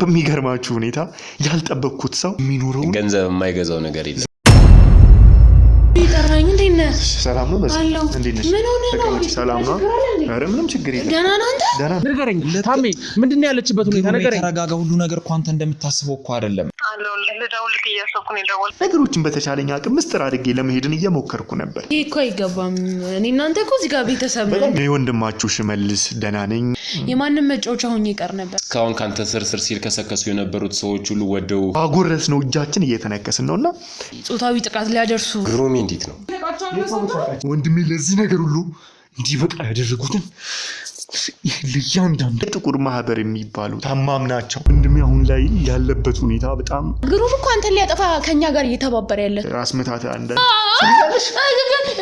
በሚገርማችሁ ሁኔታ ያልጠበቅኩት ሰው የሚኖረው ገንዘብ የማይገዛው ነገር የለም። ይጠራኝ እንዴት ነህ? ሰላም ነው በዚህ እንዴት ነሽ? ምን ሆነ ነው? ሰላም ነው? ኧረ ምንም ችግር የለም። ደህና ነህ አንተ? ደህና ንገረኝ ታሜ ምንድነው ያለችበት ሁኔታ ንገረኝ። ተረጋጋ። ሁሉ ነገር እኮ አንተ እንደምታስበው እኮ አይደለም። ልደውልልህ እያሰብኩ ነው የደወልኩት። ነገሮችን በተቻለኝ አቅም ምስጥር አድርጌ ለመሄድን እየሞከርኩ ነበር። ይሄ እኮ አይገባም። እኔ እናንተ እኮ እዚህ ጋር ቤተሰብ ነን። የወንድማችሁ ሽመልስ ደህና ነኝ። የማንም መጫወቻ ሆኜ ይቀር ነበር። እስካሁን ካንተ ስር ሲል ከሰከሱ የነበሩት ሰዎች ሁሉ ወደው አጎረስ ነው እጃችን እየተነከስን ነውና ጾታዊ ጥቃት ሊያደርሱ ግሩም እንዴት ነው ወንድሜ ለዚህ ነገር ሁሉ እንዲህ በቃ ያደረጉትን ለያንዳንዱ ጥቁር ማህበር የሚባሉ ታማም ናቸው። ወንድሜ አሁን ላይ ያለበት ሁኔታ በጣም ግሩም እኮ አንተን ሊያጠፋ ከኛ ጋር እየተባበረ ያለ ራስ ምታት አንደ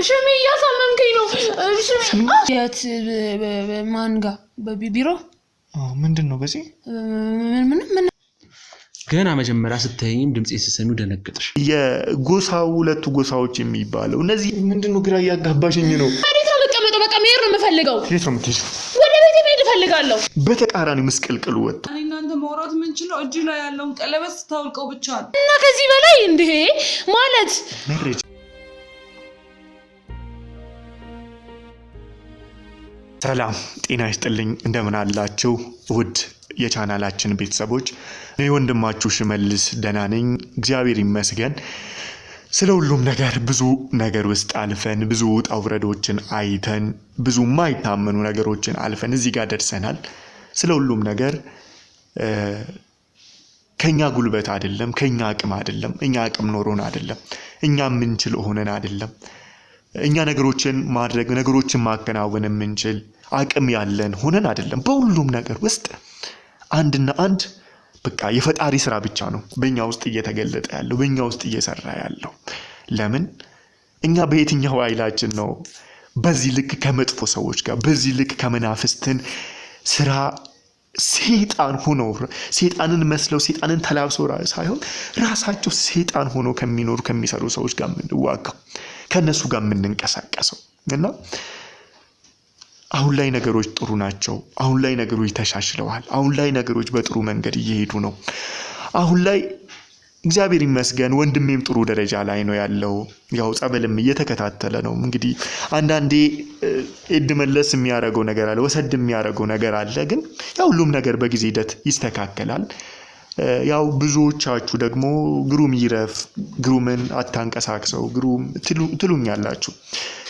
ሽሜ እያሳመምከኝ ነው። የት ማን ጋር በቢሮ ምንድን ነው በዚህ ምን ገና መጀመሪያ ስትይኝም ድምጽ ሲሰሚው ደነገጥሽ። የጎሳው ሁለቱ ጎሳዎች የሚባለው እነዚህ ምንድነው ግራ ያጋባሽኝ ነው። እንዴት ነው መቀመጠው? በቃ መሄድ ነው የምፈልገው። የት ነው የምትሄጂው? ወደ ቤቴ መሄድ እፈልጋለሁ። በተቃራኒው ምስቅልቅሉ ወጣ። እኔ እናንተ ማውራት የምንችለው እጅ ላይ ያለውን ቀለበት ስታውልቀው ብቻ ነው እና ከዚህ በላይ እንዴ ማለት መረጃ ሰላም ጤና ይስጥልኝ። እንደምን አላችሁ ውድ የቻናላችን ቤተሰቦች? እኔ ወንድማችሁ ሽመልስ ደህና ነኝ፣ እግዚአብሔር ይመስገን። ስለ ሁሉም ነገር ብዙ ነገር ውስጥ አልፈን ብዙ ውጣ ውረዶችን አይተን ብዙ የማይታመኑ ነገሮችን አልፈን እዚህ ጋር ደርሰናል። ስለ ሁሉም ነገር ከኛ ጉልበት አይደለም፣ ከኛ አቅም አይደለም፣ እኛ አቅም ኖሮን አይደለም፣ እኛ የምንችል ሆነን አይደለም። እኛ ነገሮችን ማድረግ ነገሮችን ማከናወን የምንችል አቅም ያለን ሆነን አይደለም። በሁሉም ነገር ውስጥ አንድና አንድ በቃ የፈጣሪ ስራ ብቻ ነው በእኛ ውስጥ እየተገለጠ ያለው በእኛ ውስጥ እየሰራ ያለው። ለምን እኛ በየትኛው ኃይላችን ነው በዚህ ልክ ከመጥፎ ሰዎች ጋር በዚህ ልክ ከመናፍስትን ስራ ሰይጣን ሆነው ሰይጣንን መስለው ሰይጣንን ተላብሰው ሳይሆን ራሳቸው ሰይጣን ሆነው ከሚኖሩ ከሚሰሩ ሰዎች ጋር የምንዋጋው ከነሱ ጋር የምንንቀሳቀሰው እና አሁን ላይ ነገሮች ጥሩ ናቸው። አሁን ላይ ነገሮች ተሻሽለዋል። አሁን ላይ ነገሮች በጥሩ መንገድ እየሄዱ ነው። አሁን ላይ እግዚአብሔር ይመስገን ወንድሜም ጥሩ ደረጃ ላይ ነው ያለው። ያው ጸበልም እየተከታተለ ነው። እንግዲህ አንዳንዴ እድመለስ የሚያደርገው ነገር አለ፣ ወሰድ የሚያደርገው ነገር አለ። ግን ያው ሁሉም ነገር በጊዜ ሂደት ይስተካከላል። ያው ብዙዎቻችሁ ደግሞ ግሩም ይረፍ ግሩምን አታንቀሳቅሰው ግሩም ትሉኛላችሁ።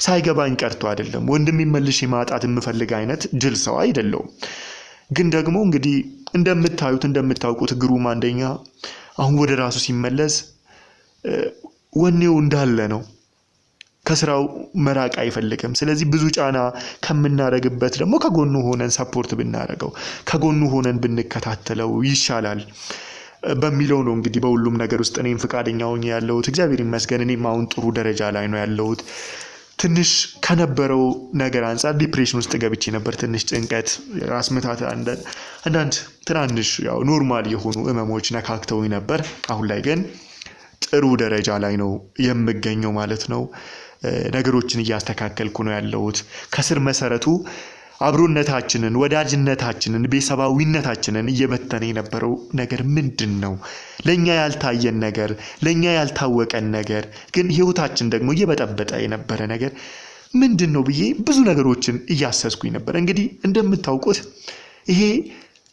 ሳይገባኝ ቀርቶ አይደለም። ወንድሜ መልሼ ማጣት የምፈልግ አይነት ጅል ሰው አይደለም። ግን ደግሞ እንግዲህ እንደምታውቁት ግሩም አንደኛ አሁን ወደ ራሱ ሲመለስ ወኔው እንዳለ ነው። ከስራው መራቅ አይፈልግም። ስለዚህ ብዙ ጫና ከምናረግበት ደግሞ ከጎኑ ሆነን ሰፖርት ብናረገው ከጎኑ ሆነን ብንከታተለው ይሻላል በሚለው ነው እንግዲህ በሁሉም ነገር ውስጥ እኔም ፍቃደኛ ሆኜ ያለሁት። እግዚአብሔር ይመስገን እኔም አሁን ጥሩ ደረጃ ላይ ነው ያለሁት። ትንሽ ከነበረው ነገር አንፃር ዲፕሬሽን ውስጥ ገብቼ ነበር። ትንሽ ጭንቀት፣ ራስ ምታት፣ አንዳንድ ትናንሽ ያው ኖርማል የሆኑ ህመሞች ነካክተውኝ ነበር። አሁን ላይ ግን ጥሩ ደረጃ ላይ ነው የምገኘው ማለት ነው። ነገሮችን እያስተካከልኩ ነው ያለሁት። ከስር መሰረቱ አብሮነታችንን ወዳጅነታችንን ቤተሰባዊነታችንን እየበተነ የነበረው ነገር ምንድነው? ለኛ ያልታየን ነገር ለኛ ያልታወቀን ነገር ግን ህይወታችን ደግሞ እየበጠበጠ የነበረ ነገር ምንድነው ብዬ ብዙ ነገሮችን እያሰስኩኝ ነበር። እንግዲህ እንደምታውቁት ይሄ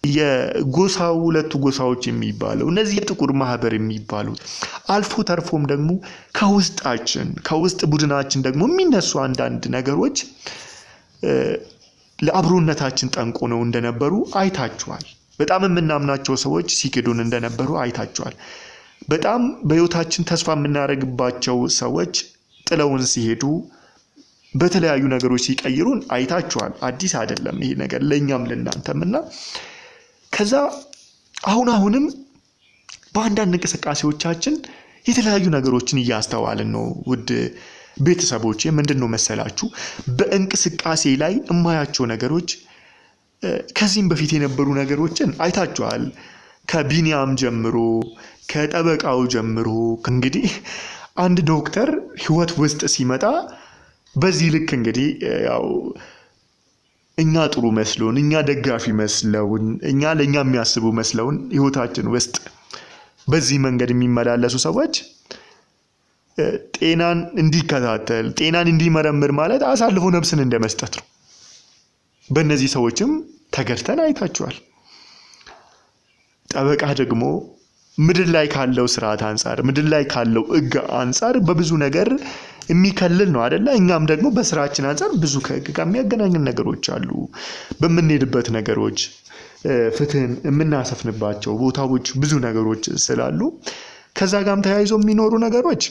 የጎሳው ሁለቱ ጎሳዎች የሚባለው እነዚህ የጥቁር ማህበር የሚባሉት አልፎ ተርፎም ደግሞ ከውስጥ ቡድናችን ደግሞ የሚነሱ አንዳንድ ነገሮች ለአብሮነታችን ጠንቆ ነው እንደነበሩ አይታችኋል። በጣም የምናምናቸው ሰዎች ሲክዱን እንደነበሩ አይታችኋል። በጣም በህይወታችን ተስፋ የምናደርግባቸው ሰዎች ጥለውን ሲሄዱ በተለያዩ ነገሮች ሲቀይሩን አይታችኋል። አዲስ አይደለም ይሄ ነገር ለኛም ለናንተምና ከዛ አሁንም በአንዳንድ እንቅስቃሴዎቻችን የተለያዩ ነገሮችን እያስተዋልን ነው። ውድ ቤተሰቦች ምንድነው መሰላችሁ በእንቅስቃሴ ላይ የማያቸው ነገሮች ከዚህም በፊት የነበሩ ነገሮችን አይታችኋል። ከቢኒያም ጀምሮ ከጠበቃው ጀምሮ እንግዲህ አንድ ዶክተር ህይወት ውስጥ ሲመጣ በዚህ ልክ እንግዲህ ያው እኛ ጥሩ መስሎን እኛ ደጋፊ መስለውን እኛ ለኛ የሚያስቡ መስለውን ህይወታችን ውስጥ በዚህ መንገድ የሚመላለሱ ሰዎች ጤናን እንዲከታተል ጤናን እንዲመረምር ማለት አሳልፎ ነፍስን እንደመስጠት ነው። በእነዚህ ሰዎችም ተገርተን አይታችኋል። ጠበቃ ደግሞ ምድር ላይ ካለው ስርዓት አንፃር ምድር ላይ ካለው ህግ አንፃር በብዙ ነገር የሚከልል ነው አይደለ? እኛም ደግሞ በስራችን አንፃር ብዙ ከህግ ጋር የሚያገናኙን ነገሮች አሉ። በምንሄድበት ነገሮች ፍትህን የምናሰፍንባቸው ቦታዎች ብዙ ነገሮች ስላሉ ከዛ ጋርም ተያይዞ የሚኖሩ ነገሮች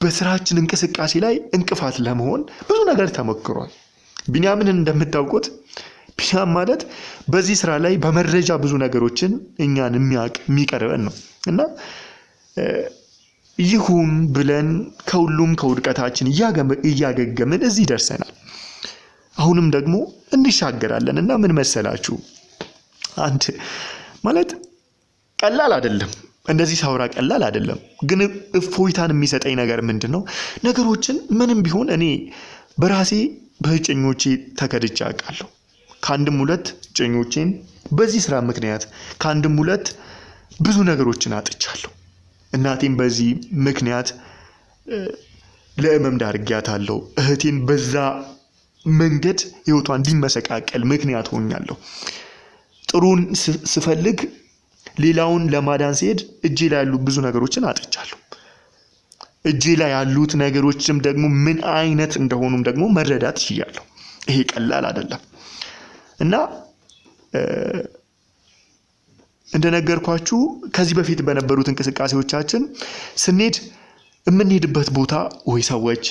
በስራችን እንቅስቃሴ ላይ እንቅፋት ለመሆን ብዙ ነገር ተሞክሯል። ቢንያምን እንደምታውቁት ቢንያም ማለት በዚህ ስራ ላይ በመረጃ ብዙ ነገሮችን እኛን የሚቀርበን ነው እና ይሁን ብለን ከሁሉም ከውድቀታችን እያገገምን እዚህ ደርሰናል። አሁንም ደግሞ እንሻገራለን እና ምን መሰላችሁ አንተ ማለት ቀላል አይደለም። እንደዚህ ሳውራ ቀላል አይደለም፣ ግን እፎይታን የሚሰጠኝ ነገር ምንድነው? ነገሮችን ምንም ቢሆን እኔ በራሴ በእጮኞቼ ተከድቼ አውቃለሁ። ከአንድም ሁለት እጮኞቼን በዚህ ስራ ምክንያት ከአንድም ሁለት ብዙ ነገሮችን አጥቻለሁ። እናቴን በዚህ ምክንያት ለእመም ዳርጊያታለሁ። እህቴን በዛ መንገድ ህይወቷ እንዲመሰቃቀል ምክንያት ሆኛለሁ። ጥሩን ስፈልግ ሌላውን ለማዳን ሲሄድ እጄ ላይ ያሉ ብዙ ነገሮችን አጥቻለሁ። እጄ ላይ ያሉት ነገሮችም ደግሞ ምን አይነት እንደሆኑም ደግሞ መረዳት ይችላል። ይሄ ቀላል አይደለም እና እንደነገርኳችሁ ከዚህ በፊት በነበሩት እንቅስቃሴዎቻችን ስንሄድ የምንሄድበት ቦታ ወይ ሰዎች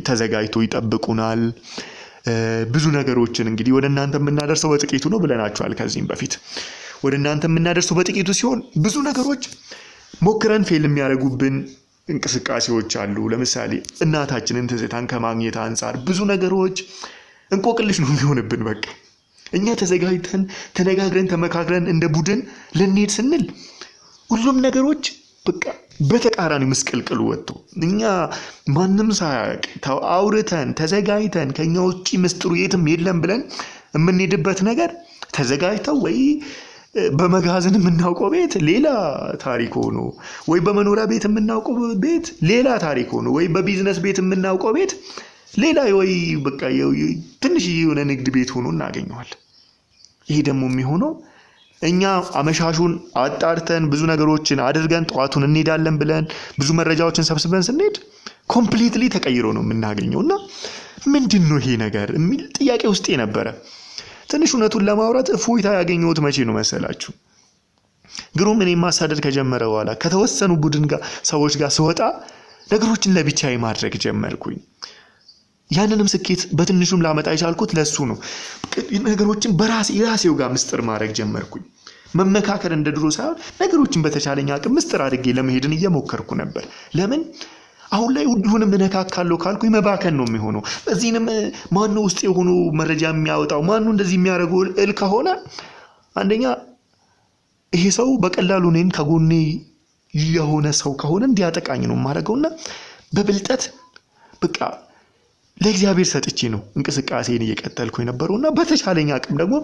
ተዘጋጅቶ ይጠብቁናል። ብዙ ነገሮችን እንግዲህ ወደ እናንተ የምናደርሰው በጥቂቱ ነው ብለናችኋል። ከዚህም በፊት ወደ እናንተ የምናደርሰው በጥቂቱ ሲሆን ብዙ ነገሮች ሞክረን ፌል የሚያደርጉብን እንቅስቃሴዎች አሉ። ለምሳሌ እናታችንን ትዝታን ከማግኘት አንፃር ብዙ ነገሮች እንቆቅልሽ ነው የሚሆንብን። በቃ እኛ ተዘጋጅተን ተነጋግረን ተመካክረን እንደ ቡድን ልንሄድ ስንል ሁሉም ነገሮች በቃ በተቃራኒ መስቀልቅሉ ወጥቶ እኛ ማንም ሳያውቅ አውርተን ተዘጋጅተን ከኛ ውጪ ምስጥሩ የትም የለም ብለን የምንሄድበት ነገር ተዘጋጅተው ወይ በመጋዘን የምናውቀው ቤት ሌላ ታሪክ ሆኖ ወይ በመኖሪያ ቤት የምናውቀው ቤት ሌላ ታሪክ ሆኖ ወይ በቢዝነስ ቤት የምናውቀው ቤት ሌላ ወይ በቃ ትንሽ የሆነ ንግድ ቤት ሆኖ እናገኘዋለን። ይሄ ደግሞ የሚሆነው እኛ አመሻሹን አጣርተን ብዙ ነገሮችን አድርገን ጧቱን እንሄዳለን ብለን ብዙ መረጃዎችን ሰብስበን ስንሄድ ኮምፕሊትሊ ተቀይሮ ነው የምናገኘውና ምንድነው ይሄ ነገር የሚል ጥያቄ ውስጥ ነበረ። ትንሽ እውነቱን ለማውራት እፎይታ ያገኘሁት መቼ ነው መሰላችሁ? ግሩም እኔ ማሳደድ ከጀመረ በኋላ ከተወሰኑ ቡድን ጋር ሰዎች ጋር ስወጣ ነገሮችን ለብቻዬ ማድረግ ጀመርኩኝ። ያንንም ስኬት በትንሹም ላመጣ የቻልኩት ለሱ ነው። ነገሮችን በራሴው ጋር ምስጥር ማድረግ ጀመርኩኝ። መመካከር እንደ ድሮ ሳይሆን ነገሮችን በተቻለኝ አቅም ምስጥር አድርጌ ለመሄድን እየሞከርኩ ነበር። ለምን አሁን ላይ ሁሉንም እነካካለሁ ካልኩኝ መባከን ነው የሚሆነው። በዚህንም ማን ነው ውስጥ የሆኑ መረጃ የሚያወጣው ማን ነው እንደዚህ የሚያደርገው እል ከሆነ አንደኛ ይሄ ሰው በቀላሉ እኔን ከጎኔ የሆነ ሰው ከሆነ እንዲያጠቃኝ ነው ማድረገውና በብልጠት በቃ ለእግዚአብሔር ሰጥቼ ነው እንቅስቃሴን እየቀጠልኩኝ ነበርውና በተቻለኝ አቅም ደግሞ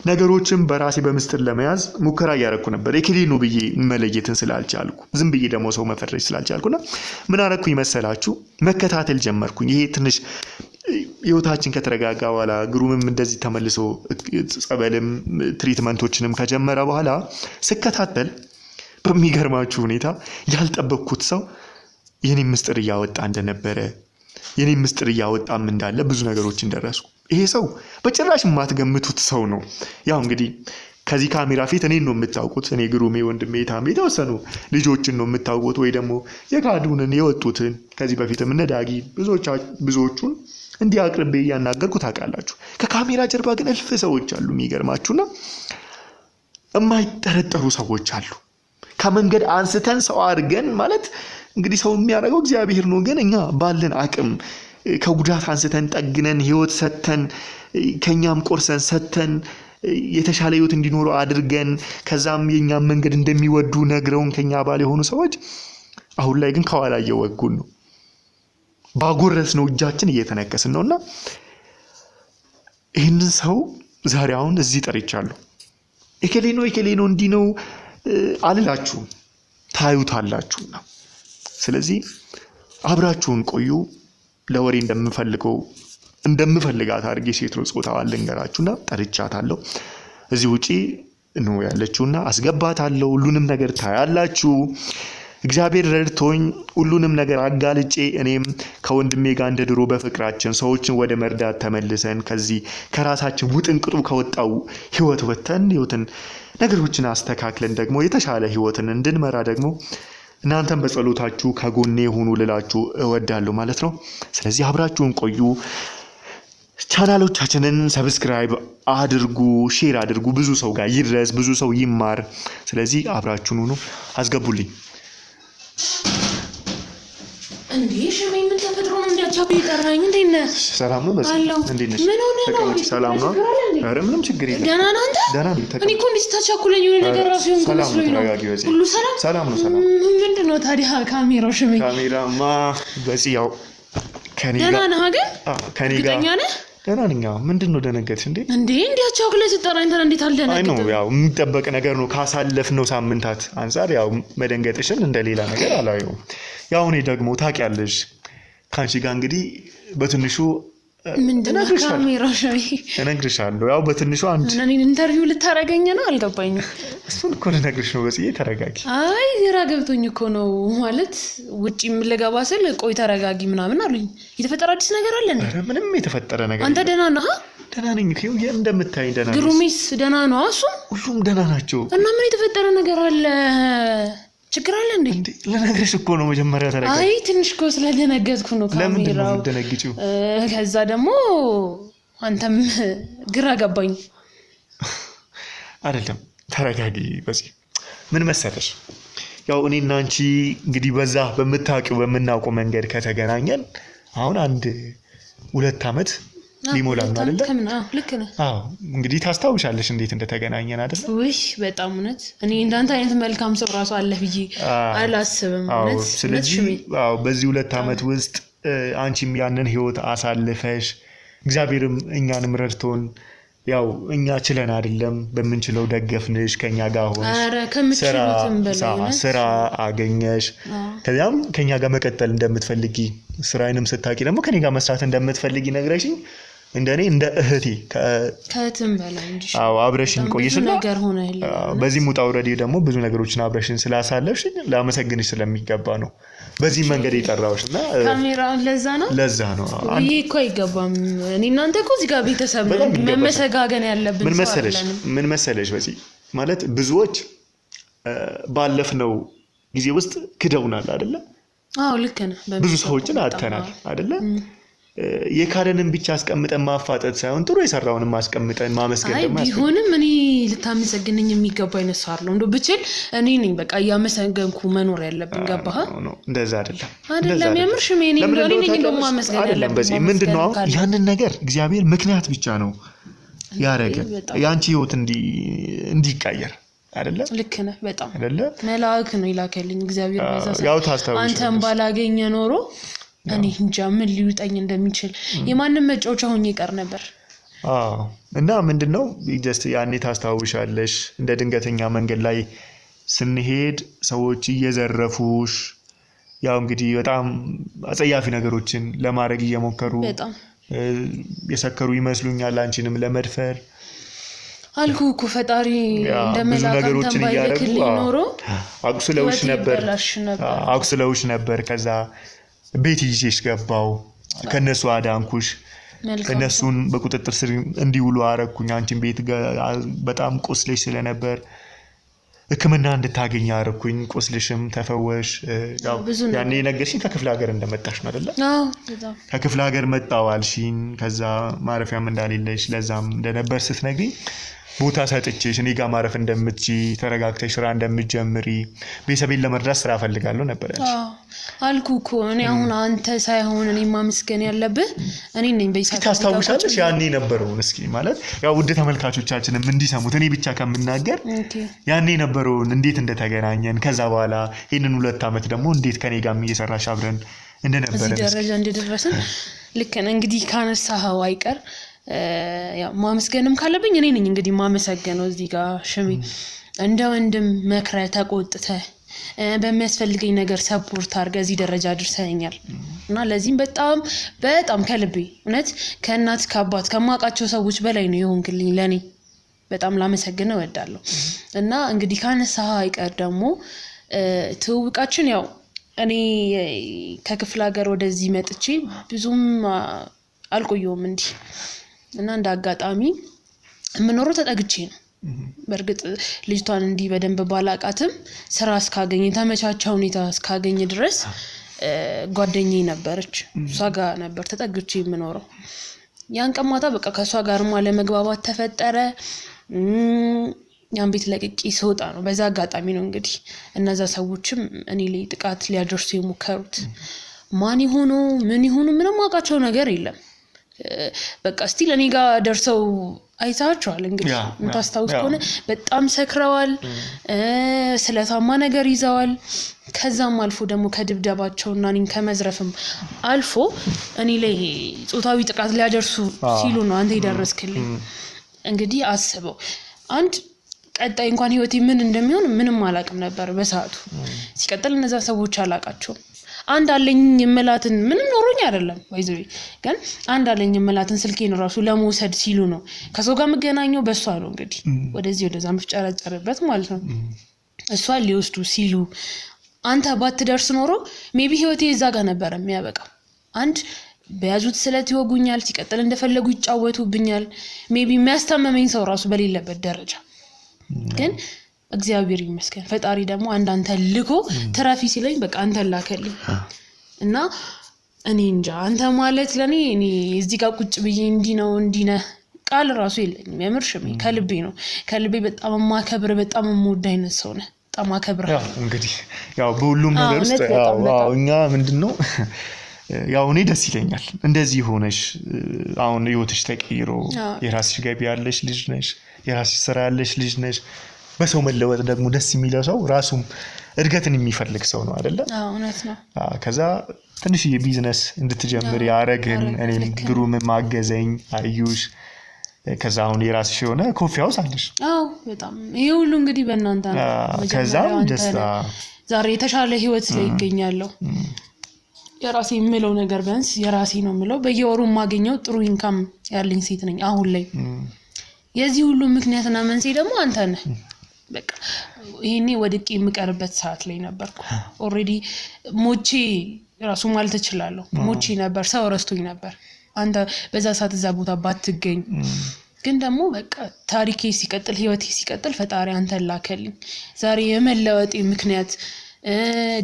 ነገሮችን በራሴ በምስጥር ለመያዝ ሙከራ ያደረኩ ነበር። የክሊኑ ብዬ መለየትን ስላልቻልኩ ዝም ብዬ ደግሞ ሰው መፈረጅ ስላልቻልኩና ምን አደረኩኝ መሰላችሁ? መከታተል ጀመርኩኝ። ይሄ ትንሽ ህይወታችን ከተረጋጋ በኋላ ግሩምም እንደዚህ ተመልሶ ጸበልም ትሪትመንቶችንም ከጀመረ በኋላ ስከታተል በሚገርማችሁ ሁኔታ ያልጠበቅኩት ሰው የኔን ምስጥር እያወጣ እንደነበረ የኔን ምስጥር እያወጣም እንዳለ ብዙ ነገሮችን ደረስኩ። ይሄ ሰው በጭራሽ የማትገምቱት ሰው ነው። ያው እንግዲህ ከዚህ ካሜራ ፊት እኔን ነው የምታውቁት። እኔ ግሩሜ ወንድሜ ታም የተወሰኑ ልጆችን ነው የምታውቁት ወይ ደግሞ የካዱንን የወጡትን ከዚህ በፊትም እነዳጊ ብዙዎቹን እንዲህ አቅርቤ ያናገርኩ ታውቃላችሁ። ከካሜራ ጀርባ ግን እልፍ ሰዎች አሉ። የሚገርማችሁና የማይጠረጠሩ ሰዎች አሉ። ከመንገድ አንስተን ሰው አድርገን ማለት እንግዲህ ሰው የሚያደርገው እግዚአብሔር ነው። ግን እኛ ባለን አቅም ከጉዳት አንስተን ጠግነን ህይወት ሰተን ከኛም ቆርሰን ሰተን የተሻለ ህይወት እንዲኖር አድርገን ከዛም የኛም መንገድ እንደሚወዱ ነግረውን ከኛ ባል የሆኑ ሰዎች አሁን ላይ ግን ከኋላ እየወጉን ነው። ባጎረስነው እጃችን እየተነከስን ነውና ይህንን ሰው ዛሬ አሁን እዚህ ጠርቻለሁ። እከሌ ነው እንዲህ ነው አልላችሁም፣ ታዩታላችሁና ስለዚህ አብራችሁን ቆዩ። ለወሬ እንደምፈልጋት አድርጌ ሴት ጾታዋን ልንገራችሁና ጠርቻታለሁ። እዚህ ውጪ ነው ያለችውና አስገባታለሁ። ሁሉንም ነገር ታያላችሁ። እግዚአብሔር ረድቶኝ ሁሉንም ነገር አጋልጬ እኔም ከወንድሜ ጋር እንደ ድሮ በፍቅራችን ሰዎችን ወደ መርዳት ተመልሰን ከዚህ ከራሳችን ውጥንቅጡ ከወጣው ህይወት ወጥተን ነገሮችን አስተካክለን ደግሞ የተሻለ ህይወትን እንድንመራ ደግሞ እናንተም በጸሎታችሁ ከጎኔ ሁኑ ልላችሁ እወዳለሁ ማለት ነው። ስለዚህ አብራችሁን ቆዩ። ቻናሎቻችንን ሰብስክራይብ አድርጉ፣ ሼር አድርጉ፣ ብዙ ሰው ጋር ይድረስ፣ ብዙ ሰው ይማር። ስለዚህ አብራችሁን ሁኑ። አስገቡልኝ። እንዴ ሽሜ ምን ተፈጥሮ ነው እንዲያቻው ይጠራኝ? እንዴት ነህ? ሰላም ነው። እንዴት ነሽ? ምን ሆነ ነው? ሰላም ነው። ኧረ ምንም ችግር የለም። ደህና ነህ አንተ? ደህና ነኝ። እኔ እኮ እንዲህ ስታቻኩለኝ የሆነ ነገር ራሱ ይሆን መስሎኝ ነው። ሁሉ ሰላም? ሰላም ነው። ሰላም ምንድን ነው ታዲያ ካሜራው? ሽሜ ካሜራማ በዚህ ያው ከኔ ጋር ደህና ነህ ግን? ከኔ ጋር ደህና ነህ? ደህና ነኝ። ምንድን ነው ደነገጥሽ እንዴ? እንዴ እንዲያቻኩለኝ ስጠራኝ ታዲያ እንዴት አልደነገጥም? አይ ነው ያው የሚጠበቅ ነገር ነው። ካሳለፍነው ሳምንታት አንፃር ያው መደንገጥሽን እንደሌላ ነገር አላየውም። ያው እኔ ደግሞ ታውቂያለሽ ካንቺ ጋር እንግዲህ በትንሹ ምንድነው ካሜራው? ሽሜ እነግርሻለሁ። ያው በትንሹ አንድ እኔን ኢንተርቪው ልታረገኝ ነው? አልገባኝም። እሱን እኮ ልነግርሽ ነው። በዚህ ተረጋጊ። አይ ግራ ገብቶኝ እኮ ነው። ማለት ውጪም ልገባ ስል ቆይ ተረጋጊ ምናምን አሉኝ። የተፈጠረ አዲስ ነገር አለ እንዴ? ኧረ ምንም የተፈጠረ ነገር አንተ ደህና ነህ? ደህና ነኝ። እንደምታይ ደህና ነኝ። ግሩሚስ ደህና ነው? እሱ ሁሉም ደህና ናቸው። እና ምን የተፈጠረ ነገር አለ? ችግር አለ እንዴ? ለነገርሽ እኮ ነው መጀመሪያ ተረጋጊ። አይ ትንሽ እኮ ስለደነገጥኩ ነው ካሜራው። ለምንድን ነው የምትደነግጪው? ከዛ ደግሞ አንተም ግራ ገባኝ። አይደለም ተረጋጊ። በዚህ ምን መሰለሽ ያው እኔና አንቺ እንግዲህ በዛ በምናውቀው መንገድ ከተገናኘን አሁን 1-2 ዓመት ሊሞላል ነው አይደል? ልክ ነህ። አዎ እንግዲህ ታስታውሻለሽ እንዴት እንደተገናኘን አይደል? ውይ በጣም እውነት እኔ እንዳንተ አይነት መልካም ሰው ራሱ አለ ብዬ አላስብም። እውነት ስለዚህ በዚህ 2 ዓመት ውስጥ አንቺም ያንን ህይወት አሳልፈሽ እግዚአብሔርም እኛንም ረድቶን ያው እኛ ችለን አይደለም በመንችለው ደገፍንሽ ከኛ ጋር ሆነሽ ስራ አገኘሽ። ከዛም ከኛ ጋር መቀጠል እንደምትፈልጊ ስራዬንም ስታቂ ደግሞ ከኔ ጋር መስራት እንደምትፈልጊ ነግረሽኝ እንደኔ እንደ እህቴ ከእህትም በላይ እንጂ አብረሽን ቆይሽና ነገር ሆነልኝ። በዚህ ሙጣ ወረዴ ደግሞ ብዙ ነገሮችን አብረሽን ስላሳለፍሽኝ ላመሰግንሽ ስለሚገባ ነው በዚህ መንገድ የጠራሁሽና ካሜራውን ለዛ ነው ይሄ እኮ አይገባም። እኔ እናንተ እኮ እዚህ ጋር ቤተሰብ መመሰጋገን ያለብን ምን መሰለሽ በዚህ ማለት ብዙዎች ባለፍነው ጊዜ ውስጥ ክደውናል አይደለ? አዎ ልክ ነህ። ብዙ ሰዎችን አጥተናል አይደለ? የካደንን ብቻ አስቀምጠን ማፋጠጥ ሳይሆን ጥሩ የሰራውንም ማስቀምጠን ማመስገን ደግሞ ቢሆንም እኔ ልታመሰግነኝ የሚገባ አይነት ሰው አይደለም። እንደው ብቻ እኔ ነኝ በቃ እያመሰገንኩ መኖር ያለብን። ገባህ? እንደዛ አይደለም ያምርሽ ምን እኔ ነኝ እንደው ማመስገን አይደለም። በዚህ ምንድነው አሁን ያንን ነገር እግዚአብሔር ምክንያት ብቻ ነው ያረገ ያንቺ ህይወት እንዲቀየር አይደለ? ልክ ነህ በጣም አይደለ? መልአክ ነው ይላከልኝ እግዚአብሔር በዛ ያው ታስታውሽ አንተም ባላገኘ ኖሮ እኔ እንጃ ምን ሊውጠኝ እንደሚችል የማንም መጫወቻ ሆኜ ይቀር ነበር። እና ምንድነው ጀስት ያኔ ታስታውሻለሽ እንደ ድንገተኛ መንገድ ላይ ስንሄድ ሰዎች እየዘረፉሽ ያው እንግዲህ በጣም አጸያፊ ነገሮችን ለማድረግ እየሞከሩ በጣም የሰከሩ ይመስሉኛል አንቺንም ለመድፈር አልኩ እኮ ፈጣሪ እንደመላክ ነገሮችን እያደረጉ ኖሮ አቁስለውሽ ነበር። ከዛ ቤት ይዤሽ ገባው ከነሱ አዳንኩሽ። እነሱን በቁጥጥር ስር እንዲውሉ አረኩኝ። አንቺን ቤት በጣም ቁስልሽ ስለነበር ሕክምና እንድታገኝ አረኩኝ። ቁስልሽም ተፈወሽ። ያው ያኔ ነገርሽኝ ከክፍለ ሀገር እንደመጣሽ ነው አይደለ? አዎ ከክፍለ ሀገር መጣው አልሽኝ። ከዛ ማረፊያም እንዳሌለሽ ለዛም እንደነበር ስትነግሪኝ ቦታ ሰጥቼሽ እኔ ጋር ማረፍ እንደምትጂ ተረጋግተሽ ስራ እንደምትጀምሪ ቤተሰቤን ለመርዳት ስራ ፈልጋለሁ ነበር ያልሽ። አልኩ እኮ እኔ አሁን አንተ ሳይሆን እኔ ማመስገን ያለብህ እኔ ነኝ። በይሳት ታስታውሻለሽ ያኔ ነበረውን እስኪ ማለት ያው ውድ ተመልካቾቻችንም እንዲሰሙት እኔ ብቻ ከምናገር ያኔ ነበረውን እንዴት እንደተገናኘን ከዛ በኋላ ይሄንን 2 አመት ደግሞ እንዴት ከኔ ጋር እየሰራሽ አብረን እንደነበረ እዚህ ደረጃ እንደደረስን ልክ ነህ። እንግዲህ ካነሳኸው አይቀር ያው ማመስገንም ካለብኝ እኔ ነኝ እንግዲህ ማመሰገነው። እዚህ ጋር ሽሜ እንደ ወንድም መክረህ ተቆጥተህ በሚያስፈልገኝ ነገር ሰፖርት አድርገህ እዚህ ደረጃ አድርሰኸኛል እና ለዚህም በጣም በጣም ከልቤ እውነት ከእናት ከአባት ከማውቃቸው ሰዎች በላይ ነው የሆንክልኝ። ለኔ በጣም ላመሰግነው እወዳለሁ። እና እንግዲህ ካነሳኸው አይቀር ደግሞ ትውውቃችን ያው እኔ ከክፍለ ሀገር ወደዚህ መጥቼ ብዙም አልቆየሁም እንዲህ እና እንደ አጋጣሚ የምኖረው ተጠግቼ ነው። በእርግጥ ልጅቷን እንዲህ በደንብ ባላቃትም ስራ እስካገኘ ተመቻቻ ሁኔታ እስካገኘ ድረስ ጓደኛዬ ነበረች። እሷ ጋር ነበር ተጠግቼ የምኖረው። ያን ቀን ማታ በቃ ከእሷ ጋርም አለመግባባት ተፈጠረ። ያን ቤት ለቅቄ ስወጣ ነው በዛ አጋጣሚ ነው እንግዲህ እነዛ ሰዎችም እኔ ላይ ጥቃት ሊያደርሱ የሞከሩት። ማን ይሆኑ ምን ይሆኑ ምንም አውቃቸው ነገር የለም። በቃ ስቲል እኔ ጋር ደርሰው አይታቸዋል። እንግዲህ እንታስታውስ ከሆነ በጣም ሰክረዋል፣ ስለታማ ነገር ይዘዋል። ከዛም አልፎ ደግሞ ከድብደባቸውና እኔን ከመዝረፍም አልፎ እኔ ላይ ጾታዊ ጥቃት ሊያደርሱ ሲሉ ነው አንተ ይደረስክልኝ። እንግዲህ አስበው አንድ ቀጣይ እንኳን ህይወቴ ምን እንደሚሆን ምንም አላቅም ነበር በሰዓቱ። ሲቀጥል እነዛ ሰዎች አላቃቸውም። አንድ አለኝ የመላትን ምንም ኖሮኝ አይደለም ወይዘሪ ግን አንድ አለኝ የመላትን ስልኬን ራሱ ለመውሰድ ሲሉ ነው ከሰው ጋር መገናኘው በሷ ነው እንግዲህ ወደዚህ ወደዛ መፍጨረጨርበት ማለት ነው። እሷ ሊወስዱ ሲሉ አንተ ባትደርስ ኖሮ ሜቢ ህይወቴ እዛ ጋር ነበር የሚያበቃው። አንድ በያዙት ስለት ይወጉኛል፣ ሲቀጥል እንደፈለጉ ይጫወቱብኛል። ሜቢ የሚያስተመመኝ ሰው ራሱ በሌለበት ደረጃ ግን እግዚአብሔር ይመስገን ፈጣሪ ደግሞ አንተ ልኮ ተራፊ ሲለኝ በቃ አንተ ላከልኝ እና እኔ እንጃ አንተ ማለት ለኔ እኔ እዚህ ጋር ቁጭ ብዬ እንዲነ ቃል ራሱ የለኝም። የምርሽም ከልቤ በጣም ማከብር በጣም የምወድ አይነት ሰው ነህ። በጣም አከብር እንግዲህ ያው በሁሉም ነገር ውስጥ ያው እኛ ምንድነው ያው እኔ ደስ ይለኛል እንደዚህ ሆነሽ አሁን ህይወትሽ ተቀይሮ የራስሽ ገቢ ያለሽ ልጅ ነሽ፣ የራስሽ ስራ ያለሽ ልጅ ነሽ። በሰው መለወጥ ደግሞ ደስ የሚለው ሰው ራሱም እድገትን የሚፈልግ ሰው ነው አይደለ? እውነት ነው። ከዛ ትንሽ የቢዝነስ እንድትጀምር ያረግን እኔን ግሩም ማገዘኝ አዩሽ። ከዛ አሁን የራስሽ የሆነ ኮፊ ሃውስ አለሽ። በጣም ይሄ ሁሉ እንግዲህ በእናንተ ነው። ከዛ ደስታ ዛሬ የተሻለ ህይወት ላይ ይገኛለሁ። የራሴ የምለው ነገር ቢያንስ የራሴ ነው የምለው በየወሩ ማገኘው ጥሩ ኢንካም ያለኝ ሴት ነኝ አሁን ላይ። የዚህ ሁሉ ምክንያትና መንስኤ ደግሞ አንተ ነህ። በቃ ይሄኔ ወድቄ የምቀርበት ሰዓት ላይ ነበርኩ። ኦሬዲ ሞቼ ራሱ ማለት እችላለሁ ሞቼ ነበር፣ ሰው ረስቶኝ ነበር። አንተ በዛ ሰዓት እዛ ቦታ ባትገኝ ግን ደግሞ በቃ ታሪኬ ሲቀጥል ህይወቴ ሲቀጥል ፈጣሪ አንተ ላከልኝ። ዛሬ የመለወጤ ምክንያት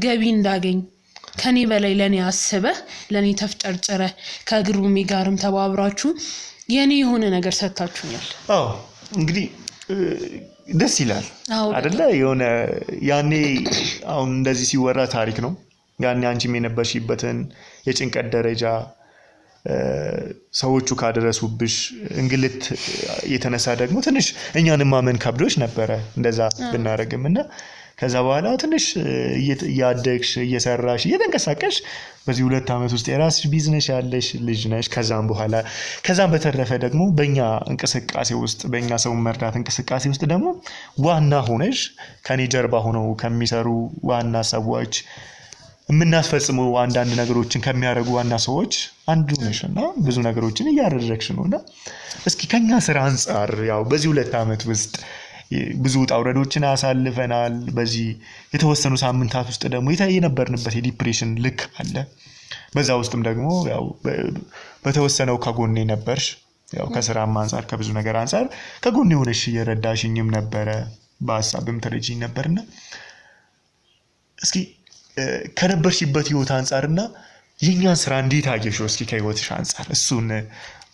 ገቢ እንዳገኝ ከኔ በላይ ለኔ አስበህ ለኔ ተፍጨርጨረ ከግሩሜ ጋርም ተባብራችሁ የኔ የሆነ ነገር ሰጣችሁኛል። እንግዲህ ደስ ይላል አይደለ? የሆነ ያኔ አሁን እንደዚህ ሲወራ ታሪክ ነው። ያኔ አንቺም የነበርሽበትን የጭንቀት ደረጃ ሰዎቹ ካደረሱብሽ እንግልት የተነሳ ደግሞ ትንሽ እኛንም ማመን ከብዶሽ ነበረ እንደዛ ብናረግም እና ከዛ በኋላ ትንሽ እያደግሽ እየሰራሽ እየተንቀሳቀሽ በዚህ 2 አመት ውስጥ የራስሽ ቢዝነስ ያለሽ ልጅ ነሽ። ከዛም በተረፈ ደግሞ በእኛ እንቅስቃሴ ውስጥ በእኛ ሰው መርዳት እንቅስቃሴ ውስጥ ደግሞ ዋና ሆነሽ ከኔ ጀርባ ሆነው ከሚሰሩ ዋና ሰዎች የምናስፈጽመው አንዳንድ ነገሮችን ከሚያደርጉ ዋና ሰዎች አንዱ ነሽና ብዙ ነገሮችን እያደረግሽ ነውና እስኪ ከኛ ስራ አንፃር ያው በዚህ 2 አመት ውስጥ ብዙ ውጣ ውረዶችን አሳልፈናል። በዚህ የተወሰኑ ሳምንታት ውስጥ ደግሞ የነበርንበት የዲፕሬሽን ልክ አለ። በዛ ውስጥም ደግሞ ያው በተወሰነው ከጎኔ ነበርሽ። ያው ከስራም አንፃር ከብዙ ነገር አንፃር ከጎኔ ሆነሽ እየረዳሽኝም ነበረ፣ በሐሳብም ተረጂኝ ነበርና እስኪ ከነበርሽበት ህይወት አንፃርና የኛን ስራ እንዴት አየሽው? እስኪ ከህይወትሽ አንፃር እሱን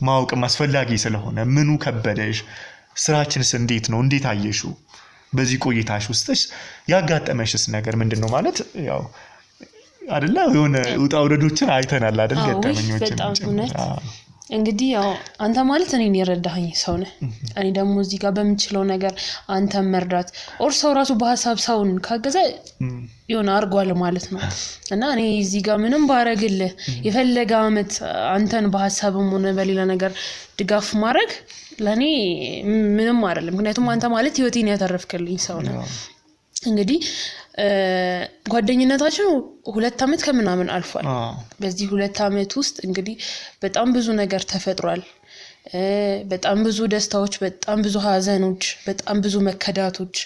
ማወቅ አስፈላጊ ስለሆነ ምኑ ከበደሽ ስራችንስ እንዴት ነው? እንዴት አየሽው? በዚህ ቆይታሽ ውስጥስ ያጋጠመሽስ ነገር ምንድነው? ማለት ያው አይደለ የሆነ ውጣ ውረዶችን አይተናል አይደል? ገጠመኞችን በጣም እውነት እንግዲህ ያው አንተ ማለት እኔን የረዳኸኝ ሰው ነህ። እኔ ደግሞ እዚህ ጋር በምችለው ነገር አንተ መርዳት ኦር ሰው ራሱ በሐሳብ ሰውን ካገዘ የሆነ አርጓል ማለት ነው። እና እኔ እዚህ ጋር ምንም ባረግልህ የፈለገ አመት አንተን በሐሳብም ሆነ በሌላ ነገር ድጋፍ ማድረግ ለኔ ምንም አይደለም። ምክንያቱም አንተ ማለት ህይወቴን ያተረፍክልኝ ሰው ነህ። እንግዲህ ጓደኝነታችን 2 አመት ከምናምን አልፏል። በዚህ 2 አመት ውስጥ እንግዲህ በጣም ብዙ ነገር ተፈጥሯል። በጣም ብዙ ደስታዎች፣ በጣም ብዙ ሀዘኖች፣ በጣም ብዙ መከዳቶች፣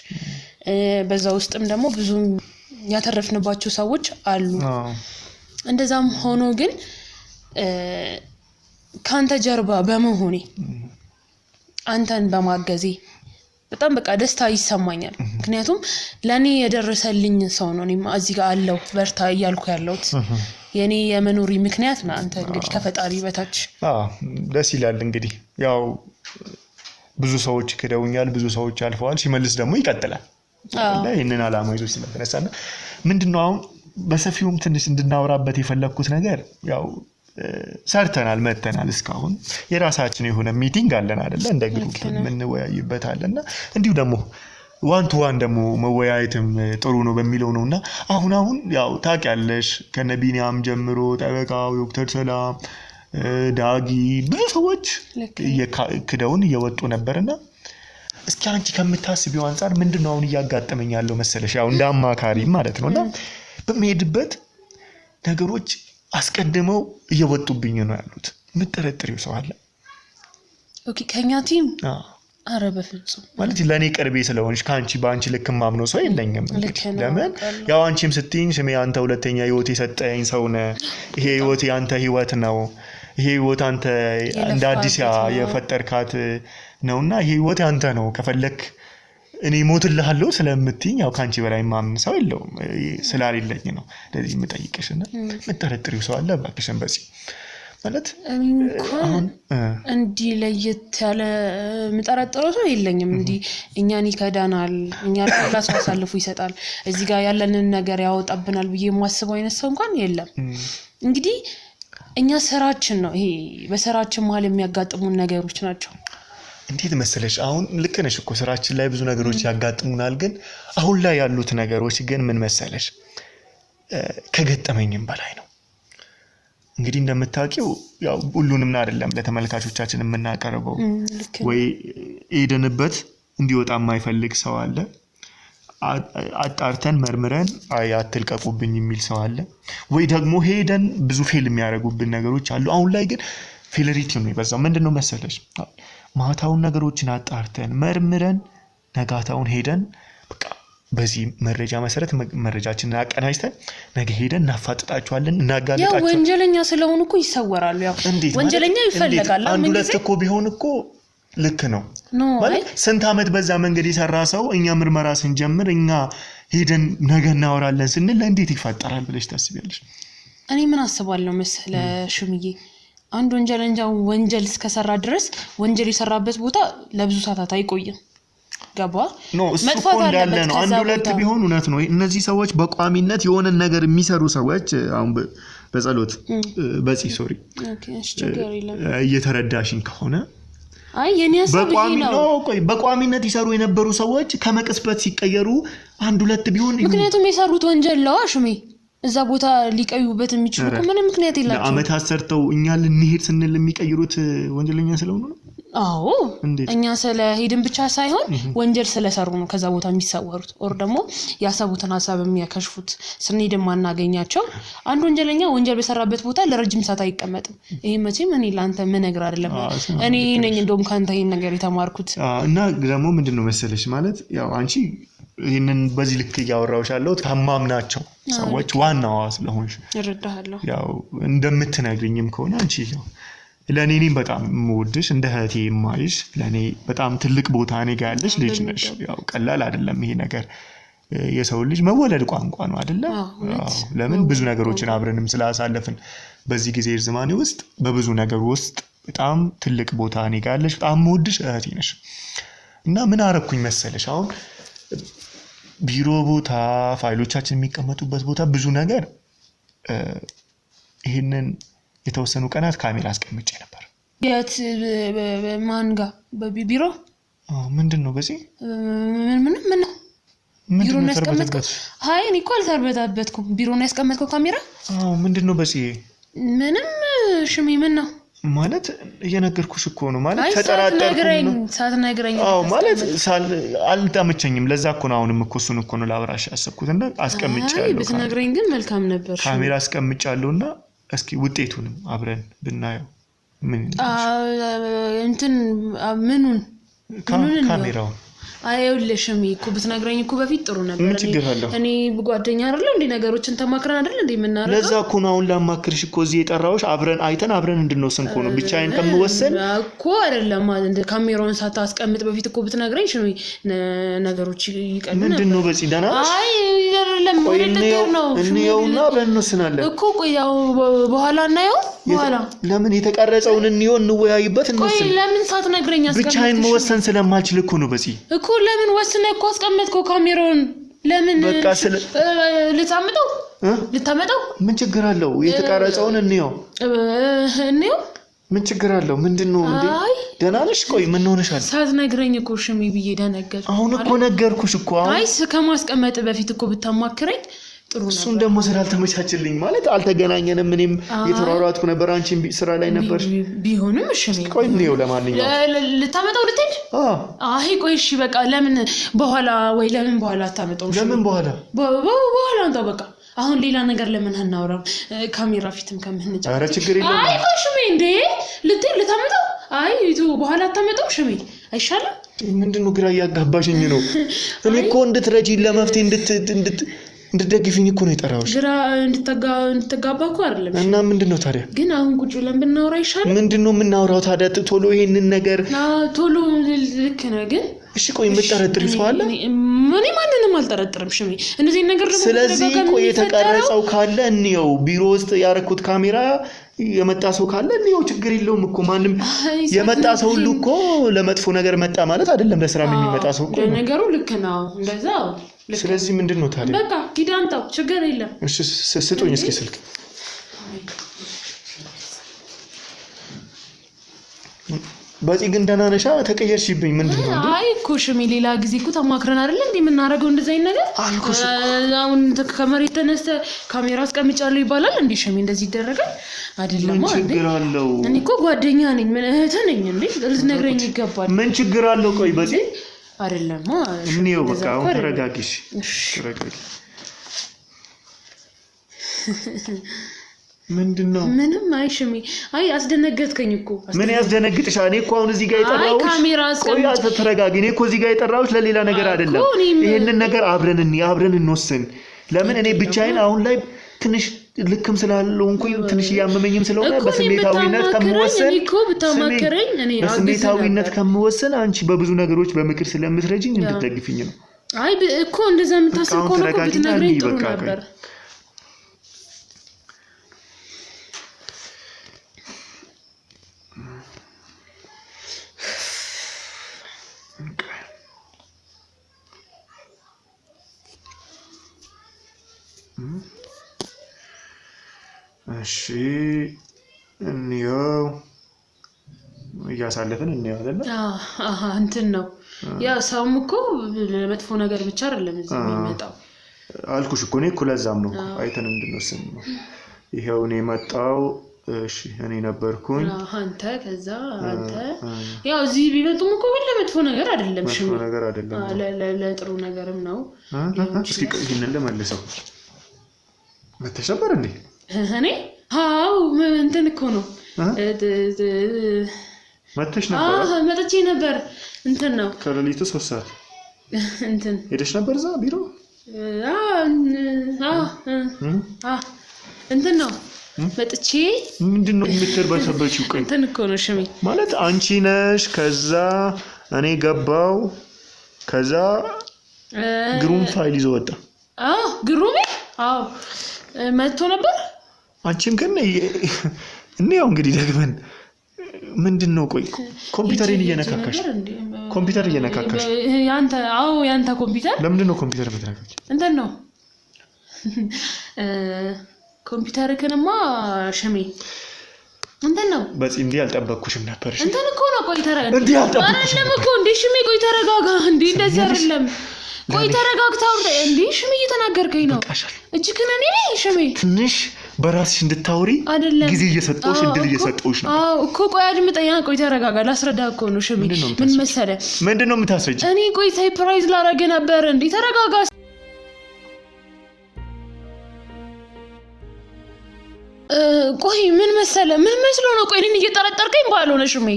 በዛ ውስጥም ደግሞ ብዙ ያተረፍንባቸው ሰዎች አሉ። እንደዛም ሆኖ ግን ካንተ ጀርባ በመሆኔ አንተን በማገዜ በጣም በቃ ደስታ ይሰማኛል። ምክንያቱም ለኔ የደረሰልኝ ሰው ነው። እኔም እዚህ ጋር አለው በርታ እያልኩ ያለሁት የኔ የመኖሪ ምክንያት ነው አንተ እንግዲህ ከፈጣሪ በታች። ደስ ይላል። እንግዲህ ያው ብዙ ሰዎች ክደውኛል፣ ብዙ ሰዎች አልፈዋል፣ ሲመልስ ደግሞ ይቀጥላል። ይሄንን አላማ ይዞ ስለተነሳና ምንድነው አሁን በሰፊውም ትንሽ እንድናወራበት የፈለኩት ነገር ያው ሰርተናል መተናል እስካሁን የራሳችን የሆነ ሚቲንግ አለን አይደለ? እንደ ግሩፕ ምንወያይበት አለና እንዲሁ ደግሞ ዋን ቱ ዋን ደግሞ መወያየትም ጥሩ ነው በሚለው ነውና አሁን ያው ታውቂያለሽ ከነቢኒያም ጀምሮ ጠበቃው ዶክተር ሰላም ዳጊ ብዙ ሰዎች ክደውን እየወጡ ነበርና እስኪ አንቺ ከምታስቢው አንፃር ምንድነው አሁን እያጋጠመኝ ያለው መሰለሽ? ያው እንደ አማካሪ ማለት ነውና በመሄድበት ነገሮች አስቀድመው እየወጡብኝ ነው ያሉት። ምትጠረጥሪው ሰው አለ? ኦኬ ከኛ ቲም አረ በፍጹም ማለት ለኔ ቅርቤ ስለሆንሽ ካንቺ ባንቺ ልክ ማምነው ሰው የለኝም። ለምን ያው አንቺም ስትይኝ ስሜ አንተ ሁለተኛ ህይወት የሰጠኝ ሰው ነህ፣ ይሄ ህይወት ያንተ ህይወት ነው፣ ይሄ ህይወት አንተ እንደ አዲስ የፈጠርካት ነውና ይሄ ህይወት ያንተ ነው፣ ከፈለክ እኔ ሞትልሃለሁ ስለምትይኝ ያው ካንቺ በላይ ማምን ሰው የለውም ስላልለኝ ነው ለዚህ የምጠይቅሽና ምትጠረጥሪው ሰው አለ ባክሽን? በዚህ ማለት እንኳን እንዲህ ለየት ያለ ምጠረጥረው ሰው የለኝም። እንዲህ እኛን ይከዳናል፣ እኛ ለራሱ አሳልፎ ይሰጣል፣ እዚህ ጋር ያለንን ነገር ያወጣብናል ብዬ የማስበው አይነት ሰው እንኳን የለም። እንግዲህ እኛ ስራችን ነው ይሄ፣ በስራችን መሀል የሚያጋጥሙን ነገሮች ናቸው። እንዴት መሰለሽ አሁን ልክ ነሽ እኮ ስራችን ላይ ብዙ ነገሮች ያጋጥሙናል። ግን አሁን ላይ ያሉት ነገሮች ግን ምን መሰለሽ ከገጠመኝም በላይ ነው። እንግዲህ እንደምታውቂው ያው ሁሉንም አይደለም ለተመልካቾቻችን የምናቀርበው። ወይ ሄደንበት እንዲወጣ የማይፈልግ ሰው አለ፣ አጣርተን መርምረን አትልቀቁብኝ የሚል ሰው አለ፣ ወይ ደግሞ ሄደን ብዙ ፌል የሚያደርጉብን ነገሮች አሉ። አሁን ላይ ግን ፌለሪቲ ነው የበዛው። ምንድነው መሰለሽ ማታውን ነገሮችን አጣርተን መርምረን ነጋታውን ሄደን በቃ በዚህ መረጃ መሰረት መረጃችንን አቀናጅተን ነገ ሄደን እናፋጥጣቸዋለን፣ እናጋልጣቸዋለን። ያው ወንጀለኛ ስለሆኑ እኮ ይሰወራሉ። ያው ወንጀለኛ ይፈልጋል። አንድ ሁለት እኮ ቢሆን እኮ ልክ ነው ማለት ስንት አመት በዛ መንገድ የሰራ ሰው እኛ ምርመራ ስንጀምር እኛ ሄደን ነገ እናወራለን ስንል ለእንዴት ይፈጠራል ብለሽ ታስቢያለሽ? እኔ ምን አስባለሁ መሰለ ሽምዬ፣ አንድ ወንጀለኛ ወንጀል እስከሰራ ድረስ ወንጀል የሰራበት ቦታ ለብዙ ሰዓታት አይቆይም። ገባ ነው እሱ እንዳለ ነው። አንድ ሁለት ቢሆን እውነት ነው። እነዚህ ሰዎች በቋሚነት የሆነ ነገር የሚሰሩ ሰዎች አሁን በጸሎት ሶሪ እየተረዳሽኝ ከሆነ አይ የኔ ሐሳብ ይሄ ነው። በቋሚነት ይሰሩ የነበሩ ሰዎች ከመቅስበት ሲቀየሩ አንድ ሁለት ቢሆን ምክንያቱም የሰሩት ወንጀል ነው አሽሜ እዛ ቦታ ሊቀዩበት የሚችሉ ምንም ምክንያት የላቸው። ለአመታት ሰርተው እኛ ልንሄድ ስንል የሚቀይሩት ወንጀለኛ ስለሆኑ ነው። አዎ እኛ ስለሄድን ብቻ ሳይሆን ወንጀል ስለሰሩ ነው ከዛ ቦታ የሚሰወሩት ኦር ደግሞ ያሰቡትን ሐሳብ የሚያከሽፉት። ስንሄድ ማናገኛቸው አንድ ወንጀለኛ ወንጀል በሰራበት ቦታ ለረጅም ሰዓት አይቀመጥም። ይሄ መቼም እኔ ላንተ ምን ነገር አይደለም፣ እኔ ነኝ እንደውም ካንተ ይሄን ነገር የተማርኩት። እና ደግሞ ምንድነው መሰለሽ ማለት ያው አንቺ ይሄንን በዚህ ልክ ያወራውሽ ያለው ታማምናቸው ሰዎች ዋናዋ ስለሆንሽ እረዳሃለሁ። ያው እንደምትነግሪኝም ከሆነ አንቺ ያው ለኔ በጣም የምወድሽ እንደ እህቴ የማይሽ ለኔ በጣም ትልቅ ቦታ እኔ ጋር ያለሽ ልጅ ነሽ። ያው ቀላል አይደለም ይሄ ነገር። የሰው ልጅ መወለድ ቋንቋ ነው አይደለ? ለምን ብዙ ነገሮችን አብረንም ስላሳለፍን በዚህ ጊዜ ዝማኔ ውስጥ በብዙ ነገር ውስጥ በጣም ትልቅ ቦታ እኔ ጋር ያለሽ በጣም የምወድሽ እህቴ ነሽ። እና ምን አረኩኝ መሰለሽ አሁን ቢሮ ቦታ ፋይሎቻችን የሚቀመጡበት ቦታ ብዙ ነገር ይሄንን የተወሰኑ ቀናት ካሜራ አስቀምጬ ነበር የት ማን ጋር በቢሮ ምንድነው በዚህ ምን ቢሮ ነው ያስቀመጥከው አይ እኔ እኮ አልተርበታበትኩም ቢሮ ነው ያስቀመጥከው ካሜራ ምንድነው በዚህ ምንም ሽሜ ምን ነው ማለት እየነገርኩሽ እኮ ነው ማለት ተጠራጠርኩኝ ሳትነግረኝ ማለት አልተመቸኝም ለዛ እኮ ነው አሁንም እኮ እሱን እኮ ነው ላብራሽ ያሰብኩትና አስቀምጫለሁ ብትነግረኝ ግን መልካም ነበር ካሜራ አስቀምጫለሁና እስኪ ውጤቱንም አብረን ብናየው ምን እንትን ምኑን ካሜራው አይውልሽም እኮ ብትነግረኝ እኮ በፊት ጥሩ ነበር እኔ ጓደኛ አይደል እንዴ ነገሮችን ተማክረን አይደል እንዴ ምናረጋው ለዛ እኮ ነው አሁን ላማክርሽ እኮ እዚህ የጠራውሽ አብረን አይተን አብረን እንድንወስን እኮ ነው ብቻዬን ከምወሰን እኮ አይደለም ማለት ካሜራውን ሳታስቀምጥ በፊት እኮ ብትነግረኝ ነገሮች ይቀሉ ነበር ምንድነው በዚህ ደህና አይ አይደለም ወደደር ነው እንየውና በእንወስናለን እኮ ቆያው በኋላ እናየው በኋላ ለምን የተቀረጸውን እንወያይበት እንወስን ለምን ሳትነግረኝ አስቀምጥ ብቻዬን መወሰን ስለማልችል እኮ ነው በዚህ እኮ ለምን ወስነ እኮ አስቀመጥከው ካሜራውን ለምን በቃ ልታመጣው ምን ችግር አለው የተቀረጸውን እንየው ምን ችግር አለው ምንድነው እንዴ ደህና ነሽ ቆይ ምን ሆነሻል ሳትነግረኝ እኮ ሽሜ ብዬ ደነገጥኩ አሁን እኮ ነገርኩሽ እኮ አይ ከማስቀመጥ በፊት እኮ ብታማክረኝ ጥሩ ነበር እሱን ደግሞ ስላልተመቻችልኝ ማለት አልተገናኘንም እኔም የተሯሯጥኩ ነበር አንቺም ስራ ላይ ነበር ቢሆንም እሺ ቆይ ነው ለማንኛውም ልታመጣው ልትል አይ ቆይ እሺ በቃ ለምን በኋላ አታመጣው ለምን በኋላ አንተ በቃ አሁን ሌላ ነገር ለምን አናወራው ካሜራ ፊትም ከመህነጫ አረ ችግር የለም አይ ሽሜ እንዴ ልታመጣው አይ በኋላ አታመጣው ሽሜ አይሻልም ምንድነው ግራ ያጋባሽኝ ነው እኔ እኮ እንድትረጂ ለመፍትሄ እንድትደግፊኝ እኮ ነው የጠራሁሽ ግራ እንድትጋባ እኮ አይደለም እና ምንድነው ታዲያ ግን አሁን ቁጭ ብለን ብናወራ ይሻላል ምንድነው የምናወራው ታዲያ ቶሎ ይሄንን ነገር ቶሎ ልክ ነው ግን እሺ ቆይ የምትጠረጥሪ ሰው አለ እኔ ማንንም አልጠረጥርም ሽሜ እንደዚህ ነገር ደግሞ ስለዚህ ቆይ የተቀረጸው ካለ እንየው ቢሮ ውስጥ ያረኩት ካሜራ የመጣ ሰው ካለ እንየው ችግር የለውም እኮ ማንም የመጣ ሰው ሁሉ እኮ ለመጥፎ ነገር መጣ ማለት አይደለም ለስራ የሚመጣ ሰው እኮ ነገሩ ልክ ነው እንደዛው ስለዚህ ምንድነው ታዲያ በቃ ሂዳንታው ችግር የለም እሺ ስጡኝ እስኪ ስልክ በዚህ ግን ደህና ነሽ ተቀየርሽብኝ ምንድነው አይ እኮ ሽሜ ሌላ ጊዜ እኮ ተማክረን አይደል እንዴ የምናረገው እንደዚህ አይነት ነገር አልኩሽ አሁን ከመሬት ተነስተ ካሜራ አስቀምጫለሁ ይባላል እንዴ ሽሜ እንደዚህ ይደረጋል አይደለም ምን ችግር አለው እኔ እኮ ጓደኛ ነኝ ምን እህት ነኝ እንዴ ልትነግረኝ ይገባል ምን ችግር አለው ቆይ በዚህ አይደለም እንየው በቃ አሁን ተረጋጊሽ ተረጋጊ ምንድነው ምንም አይሽሜ አይ አስደነገጥከኝ እኮ ምን ያስደነግጥሻል እኔ እኮ አሁን እዚህ ጋር የጠራሁሽ ቆይ ተረጋጊ እኔ እኮ እዚህ ጋር የጠራሁሽ ለሌላ ነገር አይደለም ይሄንን ነገር አብረን እንወስን ለምን እኔ ብቻዬን አሁን ላይ ትንሽ ልክም ስላልሆንኩኝ ትንሽ ያመመኝም ስለሆነ በስሜታዊነት ከምወሰን አንቺ በብዙ ነገሮች በምክር ስለምትረጂኝ እንድትደግፊኝ ነው አይ እኮ እንደዛ የምታስብ ከሆነ እኮ ብትነግረኝ ጥሩ ነበር እሺ እንየው እያሳለፈን እንየው አይደል እንትን ነው ያ ሰውም እኮ ለመጥፎ ነገር ብቻ አይደለም እዚህ የሚመጣው አልኩሽ እኮ እኔ ለዛም ነው አይተን እንድንወስን ነው ይሄው እኔ መጣው እሺ እኔ ነበርኩኝ አንተ ከዛ አንተ ያው እዚህ ቢመጡም እኮ ለመጥፎ ነገር አይደለም እሺ ነገር አይደለም ለጥሩ ነገርም ነው እስኪ ይሄንን ለማለሰው መተሸበር እንዴ እኔ አው እንትን እኮ ነው መተሽ ነበር መጥቼ ነበር እንትን ነው ከሌሊቱ 3 ሰዓት እንትን ሄደሽ ነበር እዛ ቢሮ እንትን ነው መጥቼ ምንድነው የምትርበተበችው ቀን እንትን እኮ ነው ሽሜ ማለት አንቺ ነሽ ከዛ እኔ ገባው ከዛ ግሩም ፋይል ይዞ ወጣ ግሩም መጥቶ ነበር አንቺም ግን እንየው እንግዲህ ደግመን ምንድነው? ቆይ ኮምፒውተሬን እየነካካሽ ኮምፒውተር እየነካካሽ ያንተ ኮምፒውተር ለምንድነው ኮምፒውተር የምትነካኪ? እንትን ነው ኮምፒውተርክንማ ሽሜ እንትን ነው በዚህ እንዴ አልጠበቅኩሽም ነበር። እንትን እኮ ነው ቆይ ተረጋጋ እንዴ አልጠበቅኩሽም አይደለም እኮ እንዴ ሽሜ ቆይ ተረጋጋ እንዴ እንደዚህ አይደለም ቆይ ተረጋግታው እንዴ ሽሜ እየተናገርከኝ ነው እጅክን እኔ ነኝ ሽሜ ትንሽ በራስሽ እንድታወሪ ጊዜ እየሰጠሁሽ እድል እየሰጠሁሽ ነው እኮ ቆይ አድምጠኛ ቆይ ተረጋጋ ላስረዳ እኮ ነው ሽሜ ምን መሰለ ምንድነው የምታስረጂ እኔ ቆይ ሰርፕራይዝ ላረገ ነበር እንዴ ተረጋጋ ቆይ ምን መሰለ ምን መስሎ ነው ቆይ እኔን እየጠረጠርከኝ ባልሆነ ሽሜ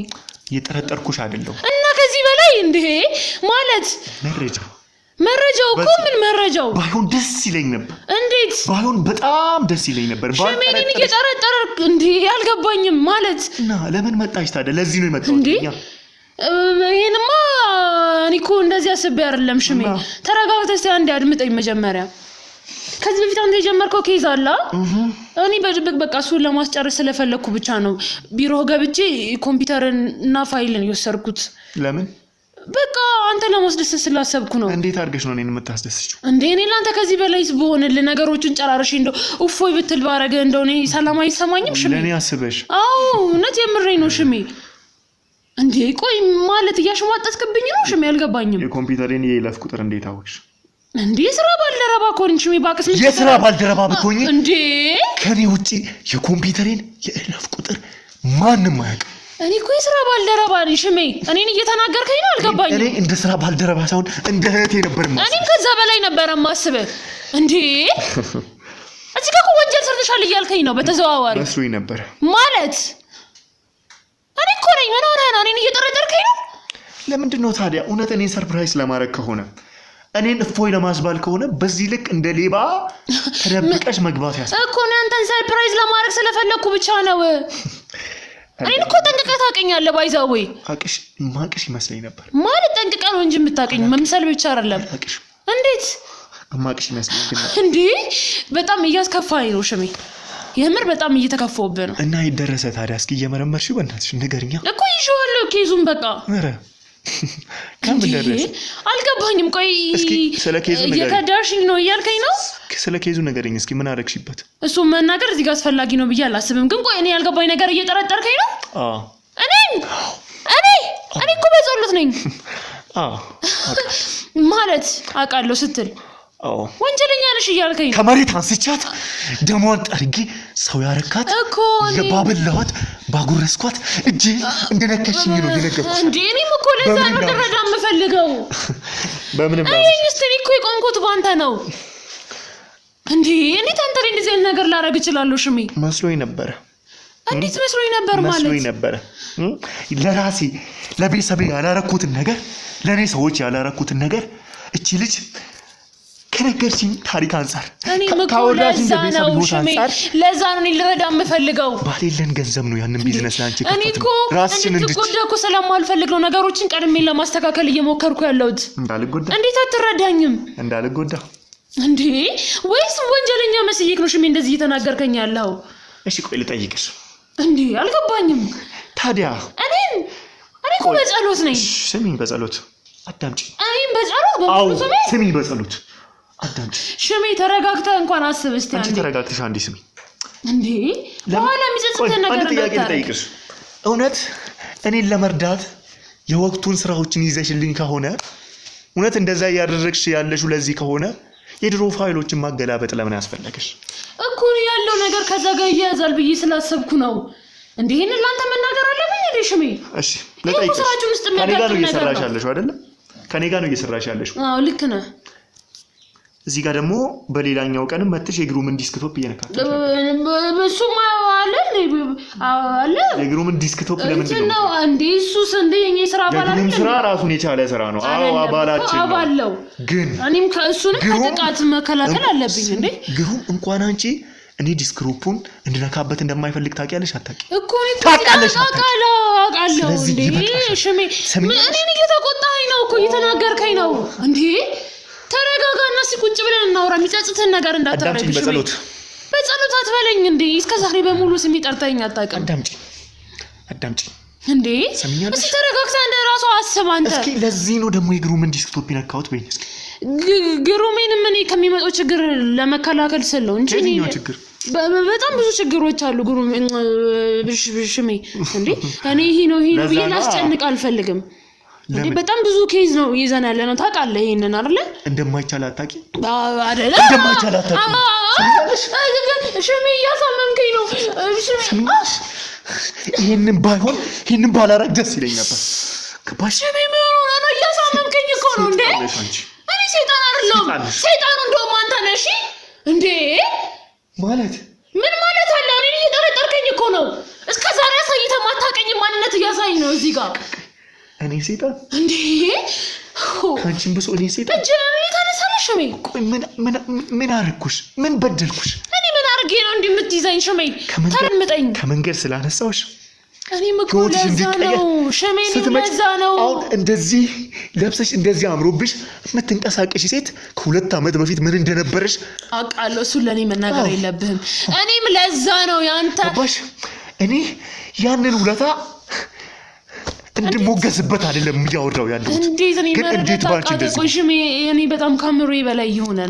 እየጠረጠርኩሽ አይደለም እና ከዚህ በላይ እንዴ ማለት መረጃው እኮ ምን መረጃው ባይሆን ደስ ይለኝ ነበር እንዴት ባይሆን በጣም ደስ ይለኝ ነበር ሽሜን እየጠረጠርክ እንዴ አልገባኝም ማለት እና ለምን መጣሽ ታዲያ ለዚህ ነው የመጣሁት ይሄንማ እኔ እኮ እንደዚህ አስቤ አይደለም ሽሜ ተረጋግተህ እስቲ አንዴ አድምጠኝ መጀመሪያ ከዚህ በፊት አንተ የጀመርከው ኬዝ አለ እኔ በድብቅ በቃ እሱን ለማስጨረስ ስለፈለኩ ብቻ ነው ቢሮ ገብቼ ኮምፒውተርን እና ፋይልን የወሰድኩት ለምን በቃ አንተ ለማስደሰት ስላሰብኩ ነው እንዴት አድርገሽ ነው እኔን የምታስደስችው እንዴ እኔ ላንተ ከዚህ በላይስ በሆነልህ ነገሮችን ጨራርሽ እንደው እፎይ ብትል ባረገ እንደው እኔ ሰላም አይሰማኝም ሽሜ ለኔ አስበሽ አዎ እውነት የምሬኝ ነው ሽሜ እንዴ ቆይ ማለት እያሽሟጠጥክብኝ ነው ሽሜ አልገባኝም የኮምፒውተሬን የይለፍ ቁጥር እንዴት አወቅሽ እንዴ ስራ ባልደረባ ኮንሽ ሽሜ ባክስ ምን የስራ ባልደረባ ብትሆኚ እንዴ ከኔ ውጪ የኮምፒውተሬን የይለፍ ቁጥር ማንንም አያውቅም እኔ እኮ የስራ ባልደረባ ነኝ ሽሜ እኔን እየተናገርከኝ ነው አልገባኝም እኔ እንደ ስራ ባልደረባ ሳይሆን እንደ እህቴ ነበር ማለት እኔም ከዛ በላይ ነበር ማስበህ እንዴ እዚህ ጋር ወንጀል ሰርተሻል እያልከኝ ነው በተዘዋዋሪ መስሎኝ ነበር ማለት እኔ እኮ ነኝ ምን ሆነህ ነው እኔን እየጠረጠርከኝ ነው ለምንድን ነው ታዲያ እውነት እኔን ሰርፕራይዝ ለማድረግ ከሆነ እኔን እፎይ ለማስባል ከሆነ በዚህ ልክ እንደ ሌባ ተደብቀሽ መግባት ያሰ እኮ ነው አንተን ሰርፕራይዝ ለማድረግ ስለፈለኩ ብቻ ነው እኔን እኮ ጠንቅቀህ ታውቀኛለህ ባይዛው ወይ ማቅሽ ይመስለኝ ነበር ማለት ጠንቅቀህ ነው እንጂ የምታውቀኝ መምሰል ብቻ አይደለም እንዴት ማቅሽ ይመስለኝ እንዴ በጣም እያስከፋኝ ነው ሽሜ የምር በጣም እየተከፋውብህ ነው እና ይደረሰ ታዲያ እስኪ እየመረመርሽ በእናትሽ ንገሪኛ እኮ ይዤዋለሁ ኬዙን በቃ ኧረ ከምን ደረሰ አልገባኝም ቆይ እስኪ ስለ ኬዙ ንገሪኝ የከዳሽኝ ነው እያልከኝ ነው ስለ ኬዙ ንገሪኝ እስኪ ምን አደረግሽበት እሱ መናገር እዚህ ጋር አስፈላጊ ነው ብዬ አላስብም ግን ቆይ እኔ ያልገባኝ ነገር እየጠረጠርከኝ ነው እኔ እኮ በጸሎት ነኝ ማለት አውቃለሁ ስትል ወንጀለኛ ነሽ እያልከኝ ነው ከመሬት አንስቻት ደሟን ጠርጌ ሰው ያረካት እኮ ባበላኋት ባጉረስኳት እጄ እንደነከሽኝ ነው የነገርኩሽ እንዴ እኔም እኮ ለዛ ነው ልረዳ የምፈልገው በምንም አይ እስቲ እኮ የቆንኩት ባንተ ነው እንዴ እንዴት አንተ ላይ እንደዚህ አይነት ነገር ላረግ እችላለሁ ሽሜ መስሎኝ ነበር እንዴት መስሎኝ ነበር ማለት መስሎኝ ነበር ለራሴ ለቤተሰቤ ያላረኩትን ነገር ለኔ ሰዎች ያላረኩትን ነገር እቺ ልጅ ከነገርሽኝ ታሪክ አንፃር ካወራሽ እንደቤተሰብ ህይወት አንፃር ለዛ ነው ልረዳ የምፈልገው ባሌለን ገንዘብ ነው ያንን ቢዝነስ ላንቺ ከፈተው እኔ እኮ ራስሽን እንድትጎዳኩ ስለማልፈልግ ነው ነገሮችን ቀድሜ ለማስተካከል እየሞከርኩ ያለሁት እንዳልጎዳ እንዴት አትረዳኝም እንዳልጎዳ እንዴ ወይስ ወንጀለኛ መስየክ ነው ሽሜ እንደዚህ እየተናገርከኝ ያለው እሺ ቆይ ልጠይቅሽ እንዴ አልገባኝም ታዲያ እኔ እኮ በጸሎት ነኝ ስሚኝ በጸሎት አዳምጪ እኔም በጸሎት ስሚኝ በጸሎት አዳምጪ ሽሜ ተረጋግተህ እንኳን አስብ እስቲ አንቺ ተረጋግተሽ አንዴ ስሚ እንዴ በኋላ የሚጸጽተን ነገር እንዳታረግ እውነት እኔን ለመርዳት የወቅቱን ስራዎችን ይዘሽልኝ ከሆነ እውነት እንደዛ ያደረግሽ ያለሽው ለዚህ ከሆነ የድሮ ፋይሎችን ማገላበጥ ለምን ያስፈልግሽ እኮ ያለው ነገር ከዛ ጋር ይያዛል ብዬ ስላሰብኩ ነው እንዴ ይሄንን ላንተ መናገር አለብኝ እንዴ ሽሜ እሺ ለጠይቅሽ ከኔ ጋር ነው እየሰራሽ ያለሽው አይደል ከኔ ጋር ነው እየሰራሽ ያለሽው አዎ ልክ ነህ እዚህ ጋር ደግሞ በሌላኛው ቀንም መጥተሽ የግሩምን ዲስክቶፕ እየነካከሽ በሱማ አለ የግሩምን ዲስክቶፕ ለምንድን ነው እንዴ እሱስ እንዴ የኔ ስራ አባል አይደል ስራ ራሱን የቻለ ስራ ነው አዎ አባላችን ነው አባለው ግን እኔም ከእሱንም ከጥቃት መከላከል አለብኝ እንዴ ግሩም እንኳን አንቺ እኔ ዲስክቶፑን እንድነካበት እንደማይፈልግ ታውቂያለሽ አታውቂ እኮ እኔ ታውቃለሽ አውቃለሁ እንዴ ሽሜ እኔን እየተቆጣኸኝ ነው እኮ እየተናገርከኝ ነው እንዴ ተረጋጋና ሲቁጭ ብለን እናውራ የሚጸጽተን ነገር እንዳታረግሽ በጸሎት አትበለኝ እንዴ እስከ ዛሬ በሙሉ ስሚ ጠርተኸኝ አታውቅም አዳምጪ እንዴ ሰምኛለሽ? እስኪ ተረጋግተህ እንደ ራሱ አስብ አንተ። እስኪ ለዚህ ነው ደግሞ የግሩምን ዲስክቶፕ ነካሁት በይኝ እስኪ። ግሩሜንም እኔ ከሚመጣው ችግር ለመከላከል ስል ነው እንጂ የትኛው ችግር? በጣም ብዙ ችግሮች አሉ። ግሩም ብሽሜ እንዴ እኔ ይሄ ነው ብዬ ላስጨንቅ አልፈልግም። እንዴ በጣም ብዙ ኬዝ ነው ይዘን ያለ ነው ታውቃለህ። ይሄንን አይደለ እንደማይቻል አታውቂ አይደለ? እንደማይቻል አታውቂ። ሽሜ እያሳመምከኝ ነው ሽሜ። ይሄንን ባላረግ ደስ ይለኝ ነበር። ገባሽ? ሽሜ ምን ሆነ ነው? እያሳመምከኝ እኮ ነው እንዴ። እኔ ሰይጣን አይደለም። ሰይጣን እንደውም አንተ ነሽ እንዴ። ማለት ምን ማለት አለ? እኔ እየጠረጠርከኝ እኮ ነው። እስከ ዛሬ አሳይተህ ማታውቀኝ ማንነት እያሳየኝ ነው እዚህ ጋር። እኔ ሰይጣን እንዴ? አንቺን ብሶ እኔ ሰይጣን እጅን ታነሳለሽ ሽሜ? ቆይ ምን አረኩሽ? ምን በደልኩሽ? እኔ ምን አድርጌ ነው እንዲህ የምትይዘኝ ሽሜ? ተርምጠኝ። ከመንገድ ስላነሳውሽ እኔም እኮ ለዛ ነው ሽሜንም ለዛ ነው። አሁን እንደዚህ ለብሰሽ እንደዚህ አምሮብሽ የምትንቀሳቀሽ ሴት ከ2 ዓመት በፊት ምን እንደነበረሽ አውቃለሁ። እሱን ለእኔ መናገር የለብህም። እኔም ለዛ ነው ያንተ ገባሽ? እኔ ያንን ውለታ እንድሞገስበት አይደለም እያወራው ያለሁት። እንዴት እኔ መረዳት አቃተኝ። ቆይ ሽሜ እኔ በጣም ከምሮዬ በላይ የሆነ ነው